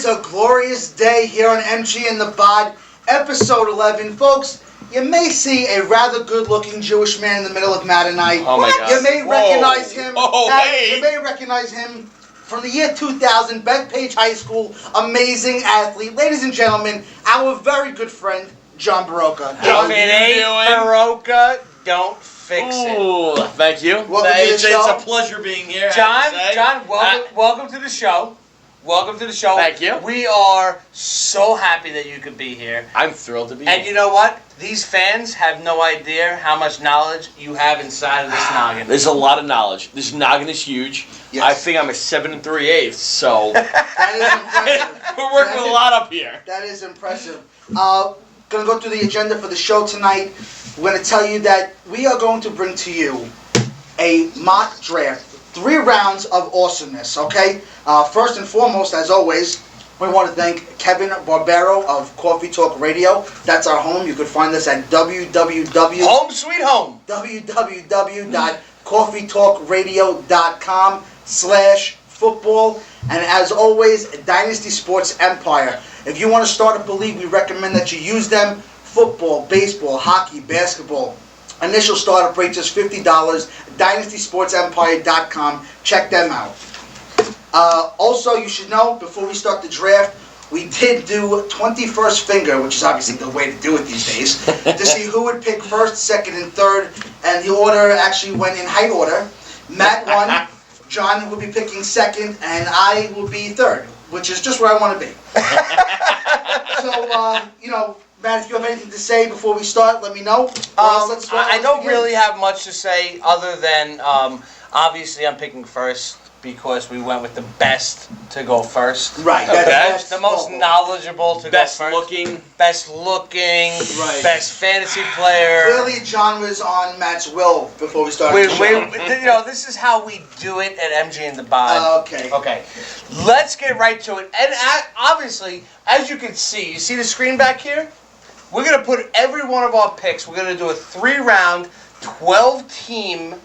is a glorious day here on MG and the BOD, episode 11. Folks, you may see a rather good-looking Jewish man in the middle of Matt and I. Oh my God. You may recognize him. Hey. You may recognize him from the year 2000, Bethpage High School, amazing athlete. Ladies and gentlemen, our very good friend, Jon Borowka. If it ain't Borowka, don't fix it. Ooh, thank you. Welcome to the show. It's a pleasure being here. John, welcome to the show. Welcome to the show. Thank you. We are so happy that you could be here. I'm thrilled to be here. And you know what? These fans have no idea how much knowledge you have inside of this noggin. There's a lot of knowledge. This noggin is huge. Yes. I think I'm a 7 3/8, so That is impressive. we're working with a lot up here. That is impressive. Gonna go through the agenda for the show tonight. We're gonna tell you that we are going to bring to you a mock draft. 3 rounds of awesomeness, okay? First and foremost, as always, we want to thank Kevin Barbero of Coffee Talk Radio. That's our home. You can find us at Home sweet home. www.coffeetalkradio.com/football. And as always, Dynasty Sports Empire. If you want to start up a league, we recommend that you use them. Football, baseball, hockey, basketball. Initial startup rate just $50. DynastySportsEmpire.com. Check them out. Also, you should know, before we start the draft, we did do 21st finger, which is obviously the way to do it these days, to see who would pick first, second, and third. And the order actually went in height order. Matt won, John will be picking second, and I will be third, which is just where I want to be. So, Matt, if you have anything to say before we start, let me know. I don't really have much to say other than, obviously I'm picking first because we went with the best to go first. Right. That's the most knowledgeable to Best go first. best looking, Right. best fantasy player. Clearly, John was on Matt's will before we started the show. This is how we do it at MG and the BOD. Okay. Okay, let's get right to it. And obviously, as you can see, you see the screen back here? We're going to put every one of our picks, we're going to do a 3-round, 12-team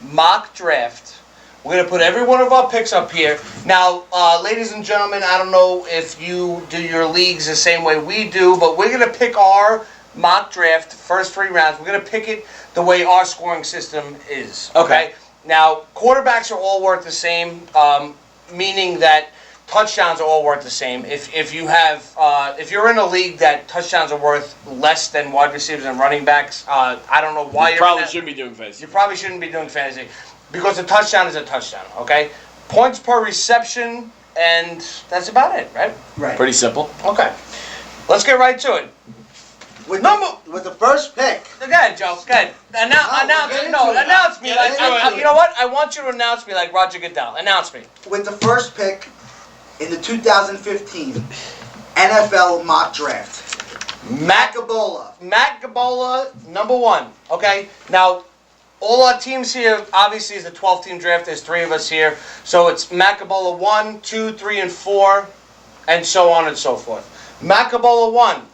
mock draft. We're going to put every one of our picks up here. Now, ladies and gentlemen, I don't know if you do your leagues the same way we do, but we're going to pick our mock draft, first 3 rounds. We're going to pick it the way our scoring system is. Okay? Now, quarterbacks are all worth the same, meaning that touchdowns are all worth the same. If you're in a league that touchdowns are worth less than wide receivers and running backs, I don't know why you probably shouldn't be doing fantasy. You probably shouldn't be doing fantasy because a touchdown is a touchdown. Okay, points per reception, and that's about it, right? Right. Pretty simple. Okay, let's get right to it. With the first pick. Go ahead, Joe. Go ahead. Announce me. You know what? I want you to announce me like Roger Goodell. Announce me. With the first pick in the 2015 NFL mock draft, Matt Gabbola, number 1. Okay, now all our teams here obviously is a 12-team draft. There's 3 of us here, so it's Matt Gabbola 1, 2, 3, and 4, and so on and so forth. Matt Gabbola 1,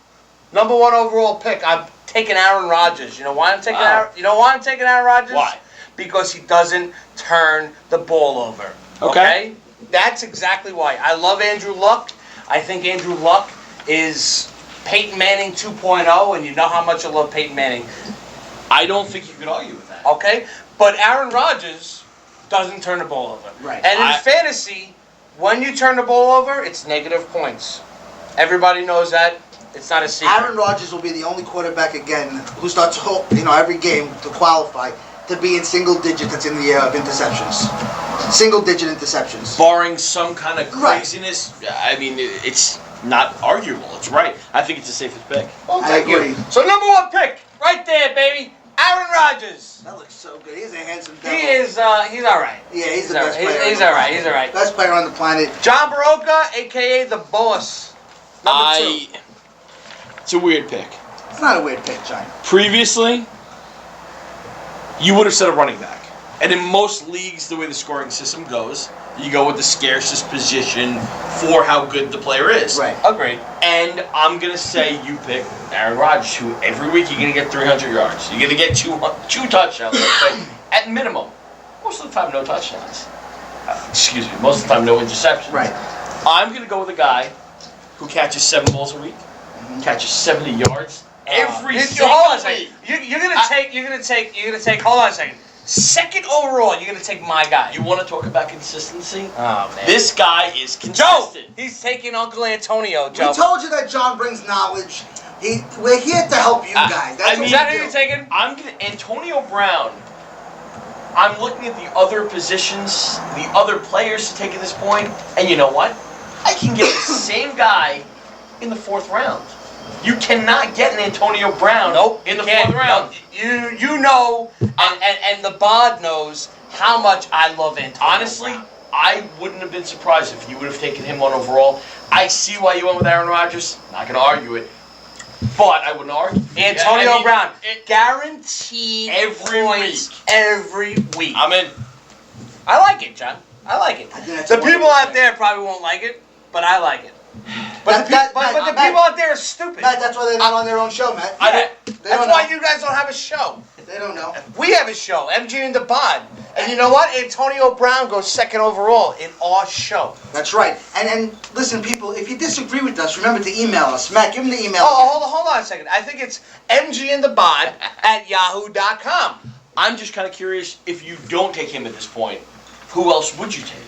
number 1 overall pick. I'm taking Aaron Rodgers. You know why I'm taking Aaron Rodgers? Why? Because he doesn't turn the ball over. Okay? That's exactly why. I love Andrew Luck. I think Andrew Luck is Peyton Manning 2.0, and you know how much I love Peyton Manning. I don't think you could argue with that. Okay? But Aaron Rodgers doesn't turn the ball over. Right. And in fantasy, when you turn the ball over, it's negative points. Everybody knows that. It's not a secret. Aaron Rodgers will be the only quarterback again who starts every game to qualify to be in single digits. That's in the interceptions. Single digit interceptions. Barring some kind of craziness, I mean, it's not arguable. It's right. I think it's the safest pick. Well, I agree. So number 1 pick, right there, baby, Aaron Rodgers. That looks so good. He's a handsome devil. He's all right. Yeah, he's the best player. He's all right. He's all right. Best player on the planet. Jon Borowka, a.k.a. the boss. Number 2. It's a weird pick. It's not a weird pick, John. Previously, you would have said a running back. And in most leagues, the way the scoring system goes, you go with the scarcest position for how good the player is. Right. Agreed. And I'm going to say you pick Aaron Rodgers, who every week you're going to get 300 yards. You're going to get 2 touchdowns, at minimum. Most of the time, no touchdowns. Most of the time, no interceptions. Right. I'm going to go with a guy who catches 7 balls a week, catches 70 yards every single hold on a week. second. You're gonna take. Hold on a second. Second overall, you're gonna take my guy. You want to talk about consistency? Oh man. This guy is Joe. consistent. He's taking Uncle Antonio. Joe. We told you that John brings knowledge. We're here to help you guys. That's Is that who you're taking? I'm gonna Antonio Brown. I'm looking at the other positions, the other players to take at this point, and you know what? I can get the same guy in the 4th round. You cannot get an Antonio Brown in the 4th round. Nope. You know, and the BOD knows how much I love Antonio. Honestly, Brown. I wouldn't have been surprised if you would have taken him 1 overall. I see why you went with Aaron Rodgers. Not going to argue it. But I wouldn't argue. Antonio Brown, guaranteed every points week. Every week. I'm in. I like it, John. I like it. The people out there probably won't like it, but I like it. But the people out there are stupid. Matt, that's why they're not on their own show, Matt. That's why you guys don't have a show. They don't know. We have a show, MG and the BOD. And you know what? Antonio Brown goes 2nd overall in our show. That's right. And listen, people, if you disagree with us, remember to email us. Matt, give him the email. Oh, hold on a second. I think it's mgandthebod@yahoo.com. I'm just kind of curious, if you don't take him at this point, who else would you take?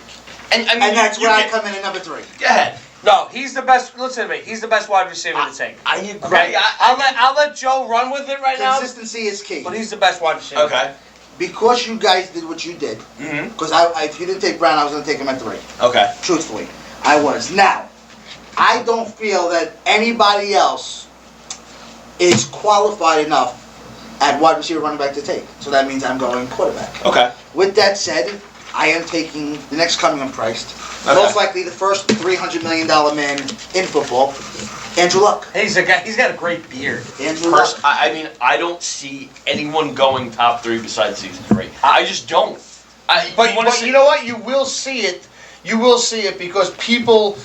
And I mean, And that's where I come in at number 3. Go ahead. No, he's the best. Listen to me. He's the best wide receiver to take. I agree. Okay? I'll let Joe run with it right now. Consistency is key. But he's the best wide receiver. Okay. Because you guys did what you did. Because if you didn't take Brown, I was going to take him at 3. Okay. Truthfully, I was. Now, I don't feel that anybody else is qualified enough at wide receiver, running back to take. So that means I'm going quarterback. Okay. With that said, I am taking the next coming on priced. Okay. Most likely the first $300 million man in football, Andrew Luck. He's a guy. He's got a great beard. Andrew Luck. I mean, I don't see anyone going top 3 besides season 3. I just don't. But you know what? You will see it. You will see it because people.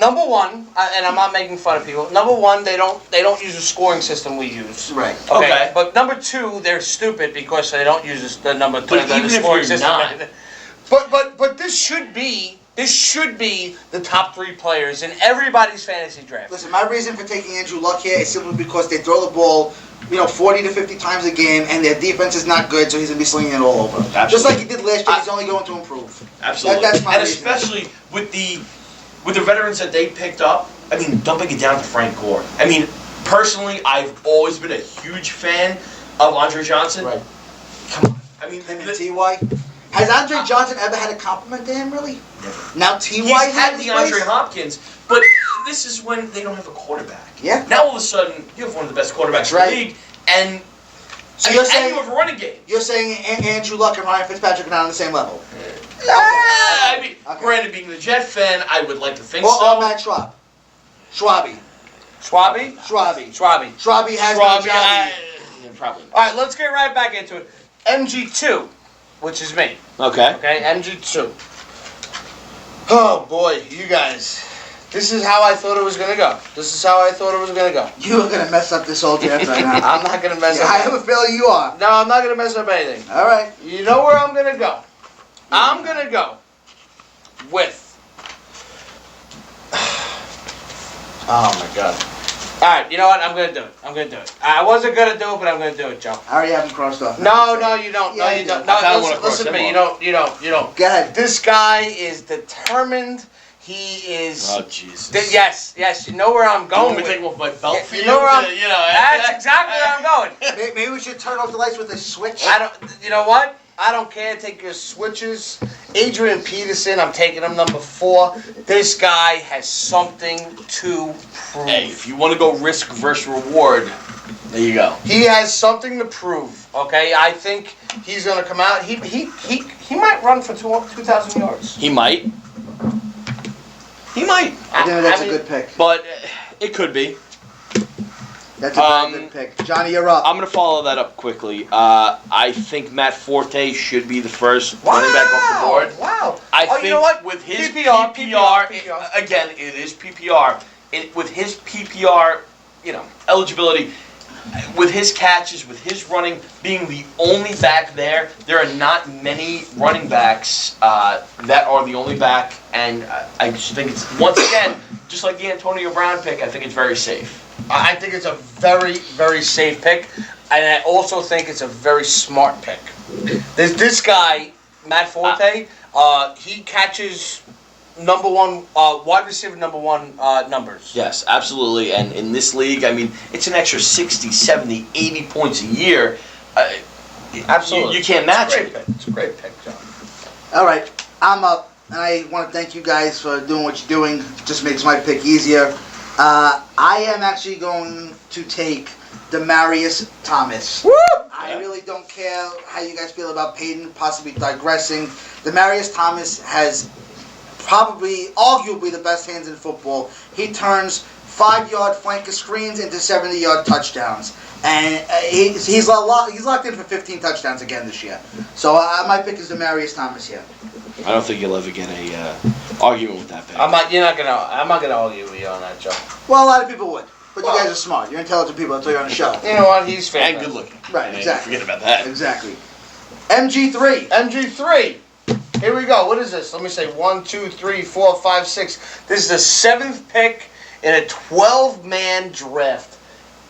Number one, and I'm not making fun of people. Number one, they don't use the scoring system we use. Right. Okay. But number 2, they're stupid because they don't use the number 2. But even if scoring you're system. not. But this should be the top 3 players in everybody's fantasy draft. Listen, my reason for taking Andrew Luck here is simply because they throw the ball, 40 to 50 times a game, and their defense is not good, so he's going to be slinging it all over. Absolutely. Just like he did last year, he's only going to improve. Absolutely. That's my and reason. especially with the veterans that they picked up, I mean, dumping it down to Frank Gore. I mean, personally, I've always been a huge fan of Andre Johnson. Right. Come on. I mean, Him and T.Y. Has Andre Johnson ever had a compliment to him, really? Never. Now T.Y. He's had his DeAndre place? Hopkins, but this is when they don't have a quarterback. Yeah. Now all of a sudden, you have one of the best quarterbacks in Right. the league, and So and you're saying you have a running game. You're saying Andrew Luck and Ryan Fitzpatrick are not on the same level? I mean, Okay. granted, being a Jet fan, I would like to think Or so. Matt Schwab? Schwabi Schwabi? has no Robbie, job. probably. All right, let's get right back into it. MG2, which is me. Okay. Okay, MG2. Oh boy, you guys. This is how I thought it was gonna go. You are gonna mess up this whole draft right now. I'm not gonna mess Yeah, up. I have a feeling you are. No, I'm not gonna mess up anything. All right. You know where I'm gonna go? I'm gonna go with. Oh my god. All right, you know what? I'm gonna do it. I wasn't gonna do it, but I'm gonna do it, Joe. I already have them crossed off. No, you don't. Yeah, No, you I don't. do. No, I kinda wanna listen, cross listen to him me. off. You don't. Go ahead. This guy is determined. He is. Oh Jesus. Yes. You know where I'm You going want me with. to take off my belt Yeah, for you know where I'm. you know, That's exactly where I'm going. Maybe we should turn off the lights with a switch. I don't. You know what? I don't care. Take your switches. Adrian Peterson. I'm taking him number 4. This guy has something to prove. Hey, if you want to go risk versus reward, there you go. He has something to prove. Okay, I think he's gonna come out. He might run for 2,000 yards. He might. I think that's a good pick. But it could be. That's a very good pick. Johnny, you're up. I'm going to follow that up quickly. I think Matt Forte should be the first running back off the board. Wow. I think you know what? with his PPR, again, it is PPR. With his PPR, eligibility, with his catches, with his running, being the only back there are not many running backs that are the only back, and I just think it's, once again, just like the Antonio Brown pick, I think it's very safe. I think it's a very, very safe pick, and I also think it's a very smart pick. This guy, Matt Forte, he catches number one, wide receiver number one numbers. Yes, absolutely. And in this league, I mean, it's an extra 60, 70, 80 points a year. Absolutely. You can't match it. It's a great pick, John. All right, I'm up, and I want to thank you guys for doing what you're doing. Just makes my pick easier. I am actually going to take Demaryius Thomas. Woo! I really don't care how you guys feel about Peyton possibly digressing. Demaryius Thomas has probably, arguably, the best hands in football. He turns 5-yard flanker screens into 70-yard touchdowns, and he's locked in for 15 touchdowns again this year. So my pick is Demaryius Thomas here. I don't think you'll ever get a argument with that pick. I'm not gonna argue with you on that, Joe. Well, a lot of people would, but you guys are smart. You're intelligent people. I'll tell you on the show. You know what? He's And fantastic. good looking. Right, exactly. Forget about that. Exactly. MG3. MG3. Here we go. What is this? Let me say 1, 2, 3, 4, 5, 6. This is the 7th pick in a 12-man draft.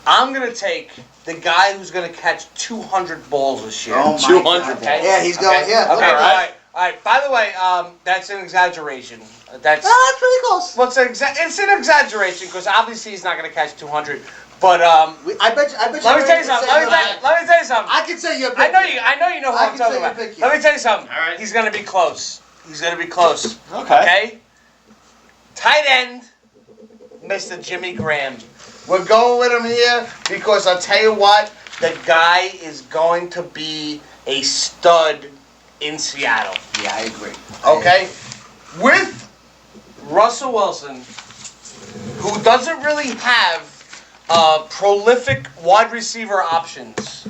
I'm gonna take the guy who's gonna catch 200 balls this year. Oh my 200. God. Okay. Yeah, he's going. Okay. Yeah. Okay. look, All right. By the way, that's an exaggeration. That's that's pretty close. well, it's an exaggeration because obviously he's not gonna catch 200. But I bet you. let me tell you something. Let me tell you something. I can say your pick. I know you know who I I'm can talking say your about. pick here. Let me tell you something. All right. He's gonna be close. He's gonna be close. Okay. Tight end, Mr. Jimmy Graham. We're going with him here because I'll tell you what, the guy is going to be a stud in Seattle. Yeah, I agree. Okay? With Russell Wilson, who doesn't really have prolific wide receiver options,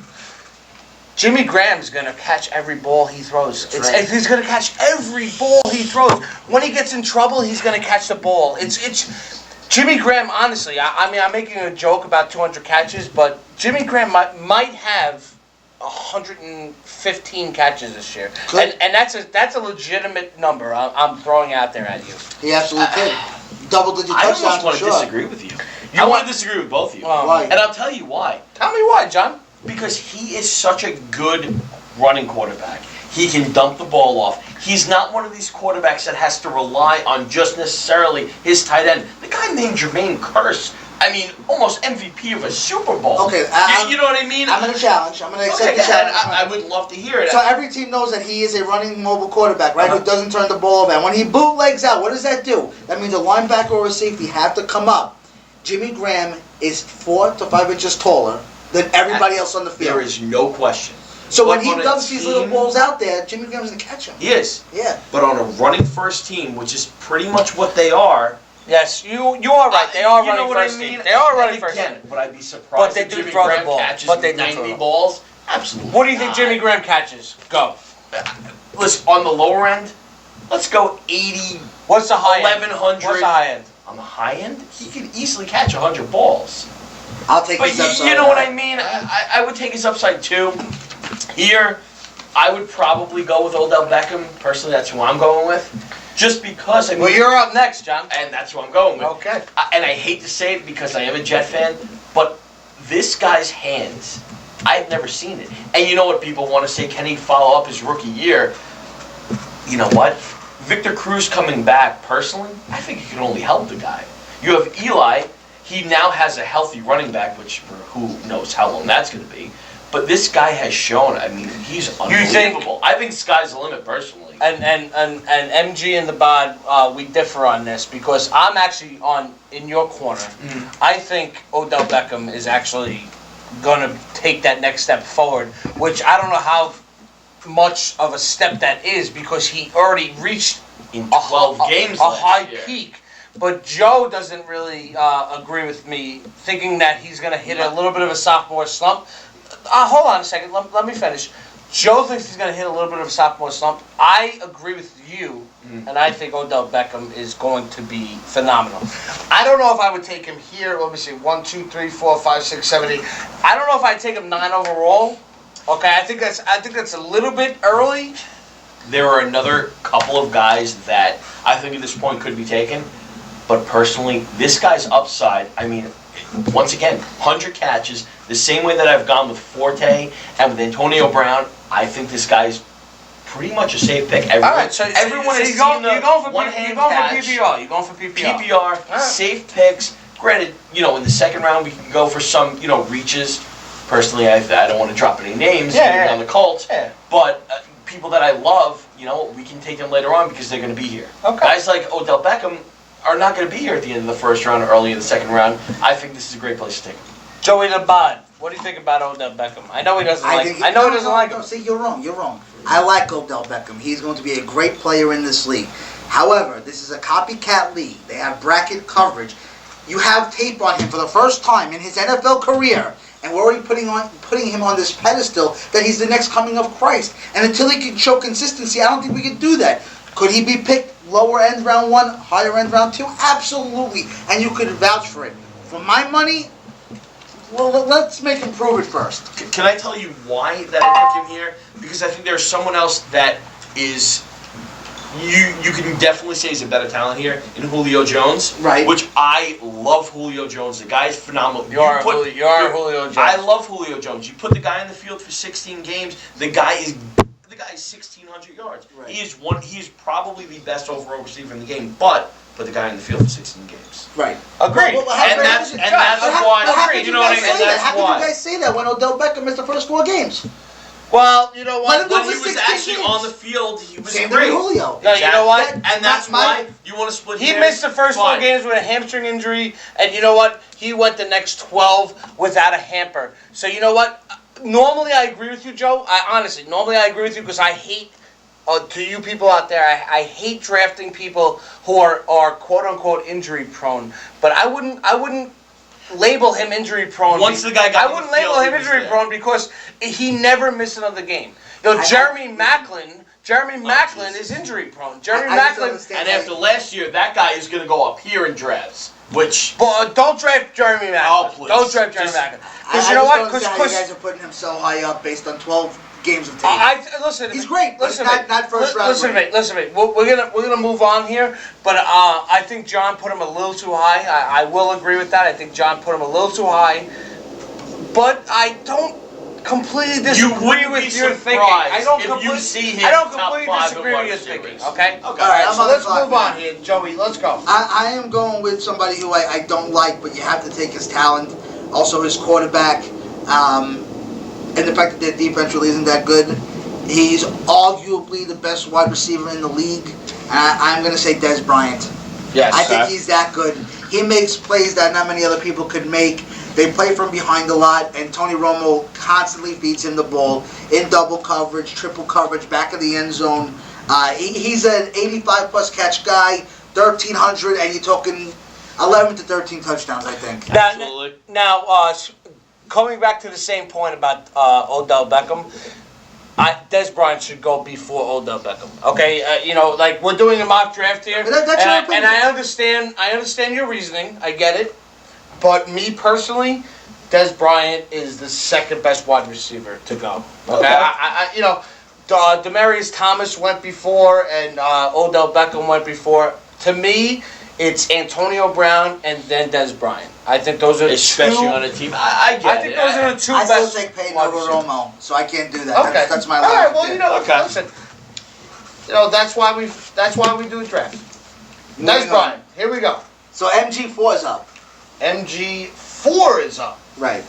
Jimmy Graham's going to catch every ball he throws. He's going to catch every ball he throws. When he gets in trouble, he's going to catch the ball. It's Jimmy Graham, honestly, I mean, I'm making a joke about 200 catches, but Jimmy Graham might have 115 catches this year. And that's a legitimate number I'm throwing out there at you. He absolutely could. Double-digit I touchdowns almost for want to sure. disagree with you. I want to disagree with both of you. Why? And I'll tell you why. Tell me why, John. Because he is such a good running quarterback. He can dump the ball off. He's not one of these quarterbacks that has to rely on just necessarily his tight end. The guy named Jermaine Kearse, I mean, almost MVP of a Super Bowl. Okay, you know what I mean? I'm going to challenge. I'm going to accept Okay, the challenge. I would love to hear it. So every team knows that he is a running mobile quarterback, right? Who doesn't turn the ball over. And when he bootlegs out, what does that do? That means a linebacker or a safety have to come up. Jimmy Graham is 4 to 5 inches taller than everybody else on the field. There is no question. So when But he on a dumps these little team- balls out there, Jimmy Graham's going to catch them. He is. Yeah. But on a running first team, which is pretty much what they are. Yes, you are right. They are You know running what I first mean? team. They are running And first again, team. would I be surprised But they if do Jimmy throw the Graham ball. catches But they do 90 throw the ball. balls? Absolutely. What do you think not. Jimmy Graham catches? Go. Listen, on the lower end, let's go 80. What's the high 1100. end? What's the high end? On the high end, he could easily catch 100 balls. I'll take But his upside. you know what I mean? I would take his upside too. Here, I would probably go with Odell Beckham. Personally, that's who I'm going with. Just because, I mean... Well, you're up next, John. And that's who I'm going with. Okay. And I hate to say it because I am a Jet fan, but this guy's hands, I've never seen it. And you know what people want to say, can he follow up his rookie year? You know what? Victor Cruz coming back, personally, I think it can only help the guy. You have Eli. He now has a healthy running back, which for who knows how long that's going to be. But this guy has shown, I mean, he's unbelievable. I think sky's the limit, personally. And MG and the BOD, we differ on this because I'm actually in your corner. Mm-hmm. I think Odell Beckham is actually going to take that next step forward, which I don't know how much of a step that is because he already reached In 12 games a last high year. peak. But Joe doesn't really agree with me, thinking that he's going to hit a little bit of a sophomore slump. Hold on a second. Let me finish. Joe thinks he's going to hit a little bit of a sophomore slump. I agree with you, and I think Odell Beckham is going to be phenomenal. I don't know if I would take him here. Let me see. 1, 2, 3, 4, 5, 6, 7, 8. I don't know if I'd take him 9 overall. Okay, I think that's a little bit early. There are another couple of guys that I think at this point could be taken. But personally, this guy's upside, I mean, once again, 100 catches, the same way that I've gone with Forte and with Antonio Brown, I think this guy's pretty much a safe pick. All right, so everyone has you're going for PPR. You're going for PPR. PPR, right. Safe picks. Granted, in the second round we can go for some, reaches. Personally, I don't want to drop any names on the Colts, but people that I love, we can take them later on because they're going to be here. Okay. Guys like Odell Beckham are not going to be here at the end of the first round or early in the second round. I think this is a great place to take him. Joey the Bod, what do you think about Odell Beckham? I know he doesn't like him. I know he doesn't like him. See, you're wrong. I like Odell Beckham. He's going to be a great player in this league. However, this is a copycat league. They have bracket coverage. You have tape on him for the first time in his NFL career, and we're already putting him on this pedestal that he's the next coming of Christ. And until he can show consistency, I don't think we can do that. Could he be picked lower end round 1, higher end round 2? Absolutely. And you could vouch for it. For my money, well, let's make him prove it first. Can I tell you why that I picked him here? Because I think there's someone else that is, you can definitely say is a better talent here in Julio Jones. Right. Which I love Julio Jones. The guy is phenomenal. You are Julio Jones. I love Julio Jones. You put the guy in the field for 16 games, the guy is 1,600 yards. Right. He is probably the best overall receiver in the game, but put the guy in the field for 16 games. Right. Agreed. And that's why. How could You know what I mean? And that's How could why. you guys say that when Odell Beckham missed the first 4 games? Well, you know what? When he was actually on the field, he was Same great. with Julio. No, you know what? And that's why you want to split He hairs. missed the first 4 games with a hamstring injury, and you know what? He went the next 12 without a hamper. So you know what? Normally I agree with you, Joe. Normally I agree with you because I hate, to you people out there, I hate drafting people who are quote unquote injury prone. But I wouldn't label him injury prone. Once the guy got I wouldn't label him injury prone because he never missed another game. Jeremy Maclin is injury prone. Jeremy Maclin, and after last year, that guy is going to go up here in drafts. Which, but don't draft Jeremy Maclin. Oh, please. Don't draft Jeremy Maclin. Because you know what? Because you guys are putting him so high up based on 12 games of tape. Listen, he's great. But listen, not first round. Listen to me. We're gonna move on here, but I think John put him a little too high. I will agree with that. I think John put him a little too high, but I don't completely disagree with your thinking. I don't completely disagree with your thinking. Okay. All right. So let's move on here, Joey. Let's go. I am going with somebody who I don't like, but you have to take his talent, also his quarterback, and the fact that their defense really isn't that good. He's arguably the best wide receiver in the league. I'm going to say Dez Bryant. Yes. I think he's that good. He makes plays that not many other people could make. They play from behind a lot, and Tony Romo constantly feeds him the ball in double coverage, triple coverage, back of the end zone. He's an 85-plus catch guy, 1,300, and you're talking 11 to 13 touchdowns, I think. Absolutely. Now, coming back to the same point about Odell Beckham, Dez Bryant should go before Odell Beckham. Okay, like we're doing a mock draft here, and I understand your reasoning. I get it, but me personally, Dez Bryant is the second best wide receiver to go. Okay, Demaryius Thomas went before, and Odell Beckham went before. To me, it's Antonio Brown and then Dez Bryant. I think those are especially on a team. I get it. Those are the two best. I still take Peyton over Romo, so I can't do that. Okay, that's my. All right. Well, listen. That's why we do a draft. Dez Bryant. Here we go. So MG4 is up. MG4 is up. Right.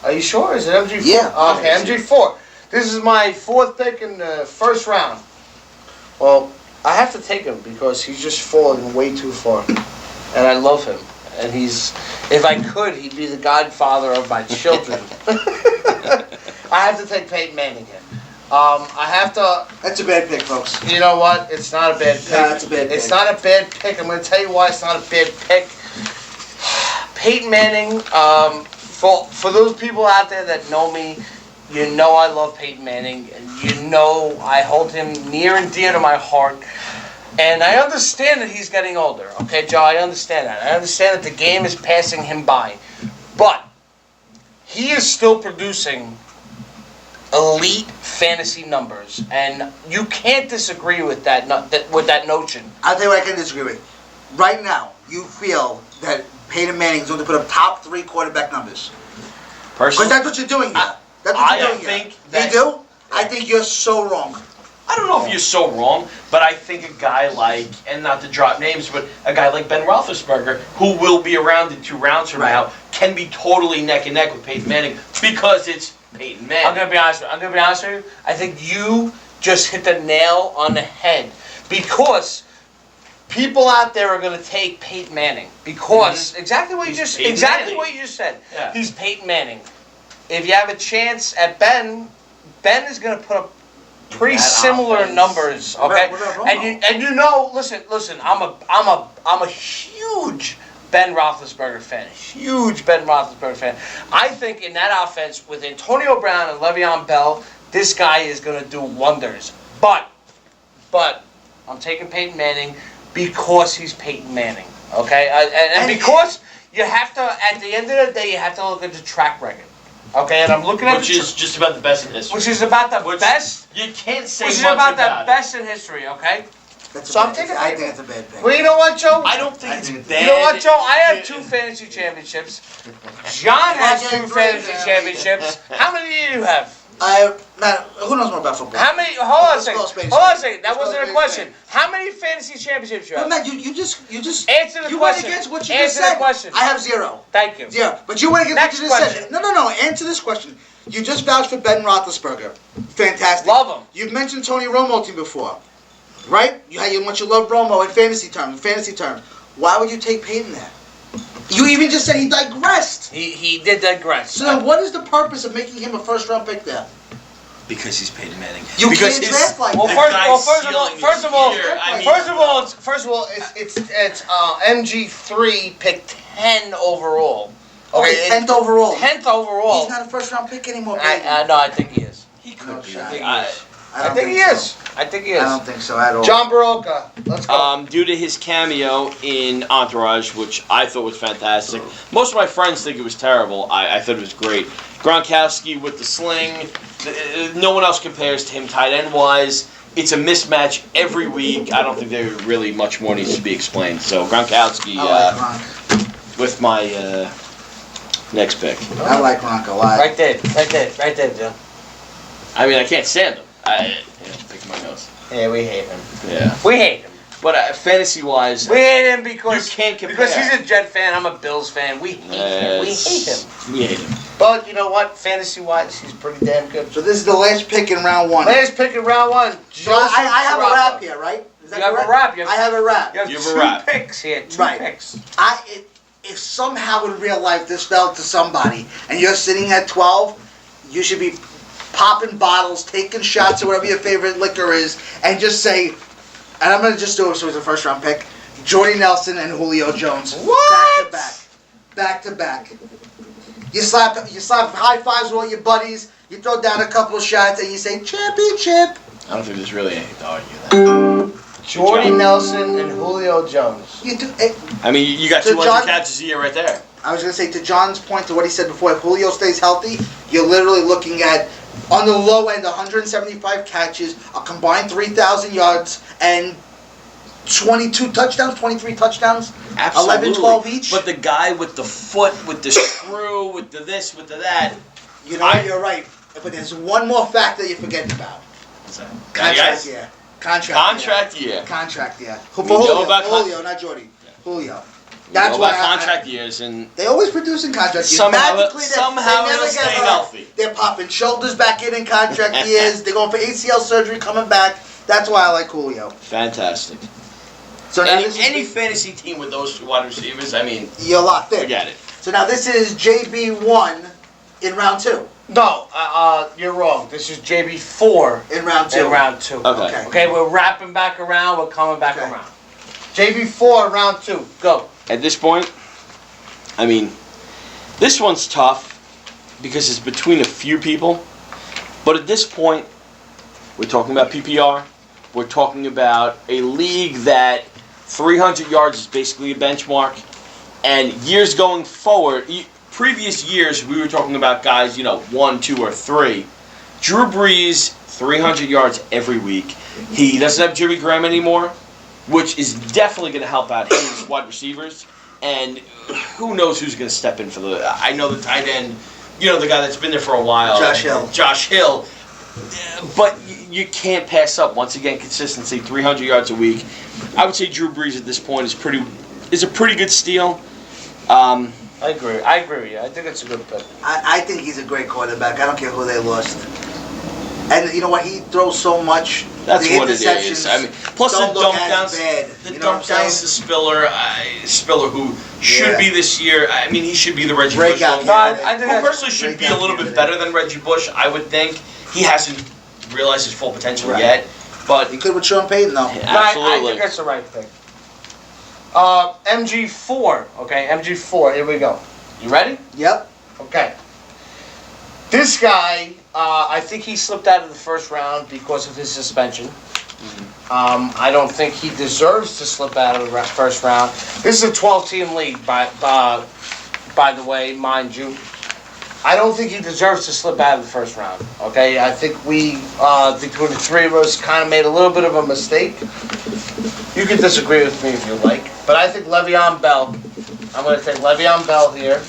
Are you sure? Is it MG4? Yeah. Okay, MG4. This is my 4th pick in the first round. Well, I have to take him because he's just fallen way too far, and I love him. And if I could, he'd be the godfather of my children. I have to take Peyton Manning here. I have to. That's a bad pick, folks. You know what? It's not a bad pick. Yeah, it's a bad pick. It's not a bad pick. I'm going to tell you why it's not a bad pick. Peyton Manning, for those people out there that know me, You know I love Peyton Manning. You know I hold him near and dear to my heart. And I understand that he's getting older. Okay, Joe, I understand that. I understand that the game is passing him by. But he is still producing elite fantasy numbers. And you can't disagree with that notion. I'll tell you what I can disagree with. Right now, you feel that Peyton Manning is going to put up top 3 quarterback numbers. Personally, Because that's what you're doing here. That's what you're doing think here. that- You do? I think you're so wrong. I don't know if you're so wrong, but I think a guy like, and not to drop names, but a guy like Ben Roethlisberger, who will be around in 2 rounds from now, can be totally neck and neck with Peyton Manning because it's Peyton Manning. I'm gonna be honest with you. I think you just hit the nail on the head because people out there are gonna take Peyton Manning because exactly what you just said. Yeah. He's Peyton Manning. If you have a chance at Ben is gonna put up pretty That similar offense. numbers. Okay, What about and you know, listen. I'm a huge Ben Roethlisberger fan. Huge Ben Roethlisberger fan. I think in that offense with Antonio Brown and Le'Veon Bell, this guy is going to do wonders. But I'm taking Peyton Manning because he's Peyton Manning. Okay, and because you have to, at the end of the day, you have to look at the track record. Okay, and I'm looking at Which is just about the best in history. which is about the best. You can't say Which is much about the about it. best in history. Okay. That's So a I'm bad- taking I Peyton. think it's a bad pick. Well, you know what, Joe? I don't think it's bad. You know what, Joe? I have 2 fantasy championships. John has 2 fantasy championships. How many do you have? Man, who knows more about football? How many? Hold on a Let's second. call a spade a Hold on a spade. second. That Let's call wasn't a a spade a question. spade. How many fantasy championships you But have? man, you just Answer the you question. went against what you Answer just said. the question. I have 0. Thank you. 0. But you went against Next what you just question. said. No. Answer this question. You just vouched for Ben Roethlisberger. Fantastic. Love him. You've mentioned Tony Romo to me before, right? You had much you love Romo in fantasy terms. Why would you take Peyton there? You even just said he digressed. He did digress. So then, what is the purpose of making him a first-round pick there? Because he's Peyton Manning. You because can't his- draft like Well, that. first of all, it's MG3 picked 10 overall. Okay, 10th overall. 10th overall. He's not a first-round pick anymore, Peyton. No, I think he is. He No could be. shot. I think he is. I think he is. I don't think so at all. John Borowka, let's go. Due to his cameo in Entourage, which I thought was fantastic. Most of my friends think it was terrible. I thought it was great. Gronkowski with the sling. No one else compares to him tight end wise. It's a mismatch every week. I don't think there really much more needs to be explained. So Gronkowski I like Gronk. with my next pick. I like Gronk a lot. Right there, Joe. I mean, I can't stand him. Picking my nose. Yeah, we hate him. Yeah. We hate him. But fantasy wise, We hate him because you can't compare. because he's a Jet fan. I'm a Bills fan. We hate him. We hate him. We hate him. But you know what? Fantasy wise, he's pretty damn good. So this is the last pick in round 1. Last pick in round 1. So I have a wrap here, right? Is that You have a correct? wrap. I have a wrap. You have You have a 2 wrap. picks here. 2 Right. picks. If somehow in real life this fell to somebody and you're sitting at 12, you should be popping bottles, taking shots or whatever your favorite liquor is, and just say, and I'm gonna just do it so it's a first round pick, Jordy Nelson and Julio Jones. What? Back to back. You slap high fives with all your buddies, you throw down a couple of shots and you say championship. I don't think there's really anything to argue that. Jordy Nelson and Julio Jones. You do, I mean, you got So 200 John- catches a year right there. I was gonna say to John's point to what he said before, if Julio stays healthy, you're literally looking at on the low end 175 catches, a combined 3,000 yards, and 22 touchdowns, 23 touchdowns, Absolutely. 11, 12 each. But the guy with the foot, with the screw, with the this, with the that. You know, you're right. But there's one more factor you're forgetting about. What's that? Contract year. Contract year. Contract year. For We know Julio, about Julio, not Jordy. Julio. We That's know why about contract years, and they always produce in contract years. Somehow- Magically, somehow they never they'll get stay hurt. healthy. They're popping shoulders back in contract years. They're going for ACL surgery coming back. That's why I like Julio. fantastic. So now this is Any fantasy team with those 2 wide receivers, I mean, you're locked in. forget it. So now this is JB1 in round 2. No, you're wrong. This is JB4 In round 2. in round 2. Okay. Okay, we're wrapping back around. We're coming back Okay. around. JB4 round 2. Go. At this point, I mean, this one's tough because it's between a few people. But at this point, we're talking about PPR. We're talking about a league that 300 yards is basically a benchmark. And years going forward, previous years, we were talking about guys, 1, 2, or 3. Drew Brees, 300 yards every week. He doesn't have Jimmy Graham anymore, which is definitely going to help out his wide receivers. And who knows who's going to step in for I know the tight end, the guy that's been there for a while. Josh Hill. But you can't pass up, once again, consistency, 300 yards a week. I would say Drew Brees at this point is a pretty good steal. I agree with you. I think it's a good pick. I think he's a great quarterback. I don't care who they lost. And you know what? He throws so much. That's the what it is. I mean, plus the dump downs. The dump downs to Spiller. Spiller, who should be this year. I mean, he should be the Reggie Bush. No, I think who personally should be a little bit better than Reggie Bush. I would think. He hasn't realized his full potential yet. But he could with Sean Payton, though. Yeah, absolutely. I think that's the right pick. MG4. Okay, MG4. Here we go. You ready? Yep. Okay. This guy, I think he slipped out of the first round because of his suspension. I don't think he deserves to slip out of the first round. This is a 12-team league, by the way, mind you. I don't think he deserves to slip out of the first round. Okay, I think we, between the three of us, kind of made a little bit of a mistake. You can disagree with me if you like, but I think Le'Veon Bell. I'm going to take Le'Veon Bell here.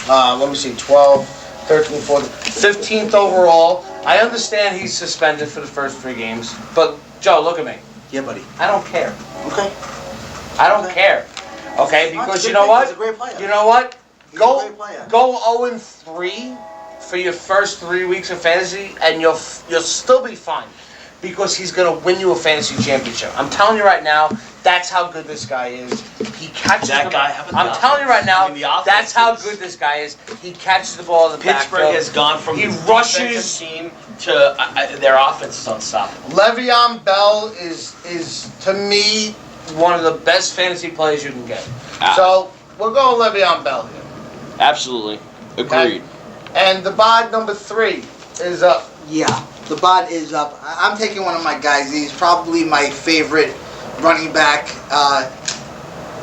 Let me see, 12, 13, 14, 15th overall. I understand he's suspended for the first 3 games, but Joe, look at me. Yeah, buddy. I don't care. Okay. I don't care. Okay, because you know what? He's a great player. You know what? Go 0-3 for your first 3 weeks of fantasy, and you'll still be fine, because he's gonna win you a fantasy championship. I'm telling you right now, that's how good this guy is. He catches that guy. I'm telling you right now, that's how good this guy is. He catches the ball in the backfield. Pittsburgh has gone from he the rushes team to their offense is unstoppable. Le'Veon Bell is to me one of the best fantasy players you can get. So we'll go with Le'Veon Bell here. Absolutely. Agreed. And the BOD number 3 is up. Yeah, the BOD is up. I'm taking one of my guys. He's probably my favorite running back.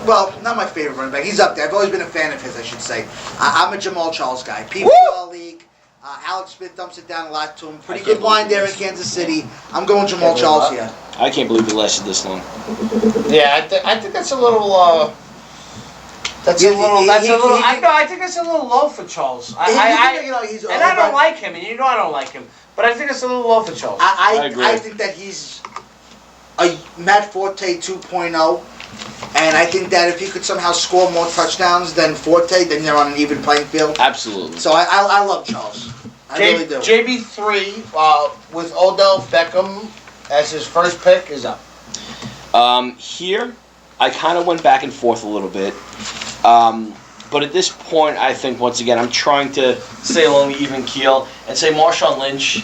Well, not my favorite running back. He's up there. I've always been a fan of his, I should say. I'm a Jamal Charles guy. PPR league. Alex Smith dumps it down a lot to him. Pretty good line there in Kansas City. I'm going Jamal Charles here. I can't believe it lasted this long. Yeah, I think that's a little. I think that's a little low for Charles. And I don't like him, and I don't like him. But I think it's a little low for Charles. I think that he's a Matt Forte 2.0. And I think that if he could somehow score more touchdowns than Forte, then they're on an even playing field. Absolutely. So I love Charles. I really do. JB3 with Odell Beckham as his first pick is up. Here, I kind of went back and forth a little bit. But at this point, I think, once again, I'm trying to stay along the even keel and say Marshawn Lynch,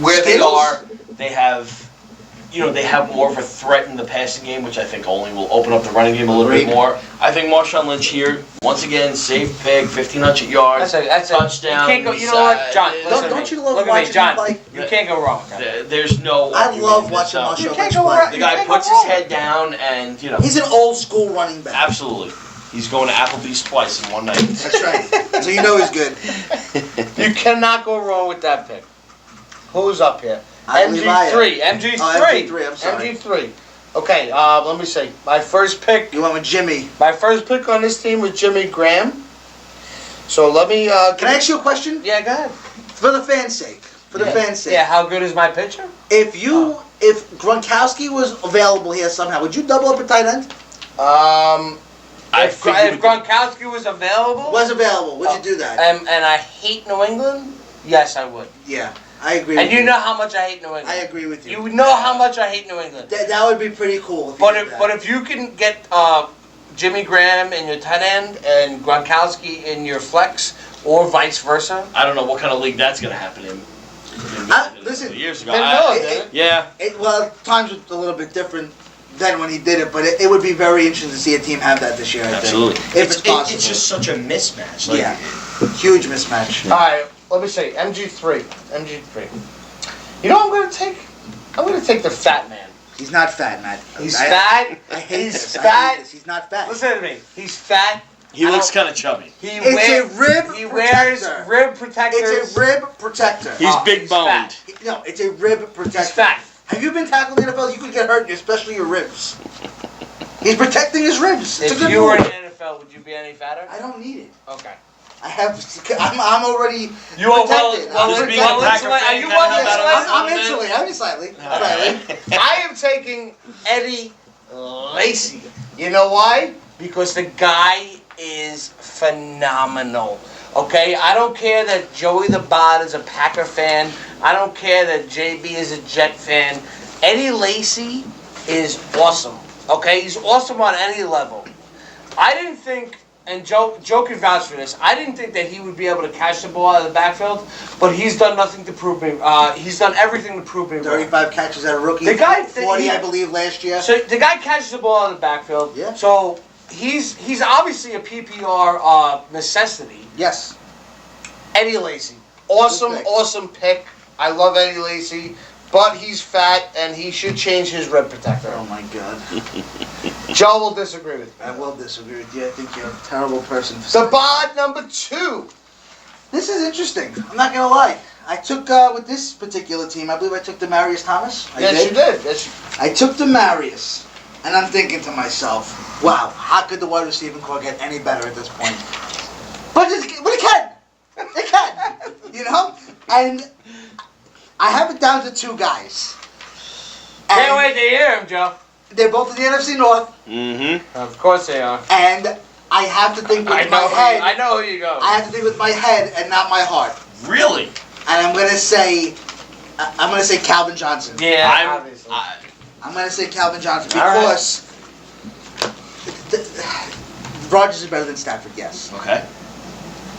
where they are, they have more of a threat in the passing game, which I think only will open up the running game a little bit more. I think Marshawn Lynch here, once again, safe pick, 1,500 yards, touchdown. You can't go. You know what, John? Don't you love watching him play? You can't go wrong. There's no. I love watching Marshawn Lynch play. The guy puts his head down, and he's an old school running back. Absolutely. He's going to Applebee's twice in one night. That's right. So you know he's good. You cannot go wrong with that pick. Who's up here? MG3. MG3. Oh, MG3, I'm sorry. MG3. Okay, let me see. My first pick. You went with Jimmy. My first pick on this team was Jimmy Graham. So let me. Can I ask you a question? Yeah, go ahead. For the fans' sake. Yeah, how good is my pitcher? If Gronkowski was available here somehow, would you double up a tight end? If Gronkowski was available. Would you do that? And I hate New England. Yes, I would. Yeah. I agree with you. And you know how much I hate New England. I agree with you. You know how much I hate New England. That would be pretty cool. But if you can get Jimmy Graham in your tight end and Gronkowski in your flex, or vice versa. I don't know what kind of league that's going to happen in. Listen, years ago. Well, times were a little bit different than when he did it, but it would be very interesting to see a team have that this year. I Absolutely. think, if it's possible. It's just such a mismatch. Huge mismatch. All right. let me see, MG3. You know what I'm gonna take? I'm gonna take the fat man. He's not fat, Matt. He's fat. I hate He's this. I fat. hate this. He's not fat. Listen to me. He's fat. He looks kind of chubby. It's a rib He wears protector. rib protectors. It's a rib protector. He's big he's boned. fat. No, it's a rib protector. He's fat. Have you been tackled in the NFL? You could get hurt, especially your ribs. He's protecting his ribs. It's a If good you were in move. the NFL, would you be any fatter? I don't need it. Okay. I have. I'm already You are protected. well Just I'm being well a Packer insulated. Are fan, you kinda well help out insulated? on I'm this a insulated. little I'm slightly. I am taking Eddie Lacy. You know why? Because the guy is phenomenal. Okay? I don't care that Joey the BOD is a Packer fan. I don't care that JB is a Jet fan. Eddie Lacy is awesome. Okay? He's awesome on any level. I didn't think, and Joe can vouch for this, I didn't think that he would be able to catch the ball out of the backfield, but he's done nothing to prove me. He's done everything to prove me wrong. 35 catches as a rookie. The guy- 40, I believe, last year. So the guy catches the ball out of the backfield. Yeah. So he's obviously a PPR necessity. Yes. Eddie Lacy, awesome, Good pick. awesome pick. I love Eddie Lacy, but he's fat and he should change his rib protector. Oh my God. Joe will disagree with me. I will disagree with you. I think you're a terrible person. The BOD number 2. This is interesting. I'm not gonna lie. I took with this particular team. I believe I took Demarius Thomas. I Yes, you did. Yes, I took Demarius, and I'm thinking to myself, wow, how could the wide receiving core get any better at this point? But it can. It can. You know? And I have it down to 2 guys. Can't And wait to hear him, Joe. they're both in the NFC North, Mm-hmm. Of course they are. and I have to think with my head. I know who you go. I have to think with my head and not my heart. Really? And I'm gonna say Calvin Johnson. Yeah, obviously. I'm gonna say Calvin Johnson All right. because Rodgers is better than Stafford. Yes, Okay.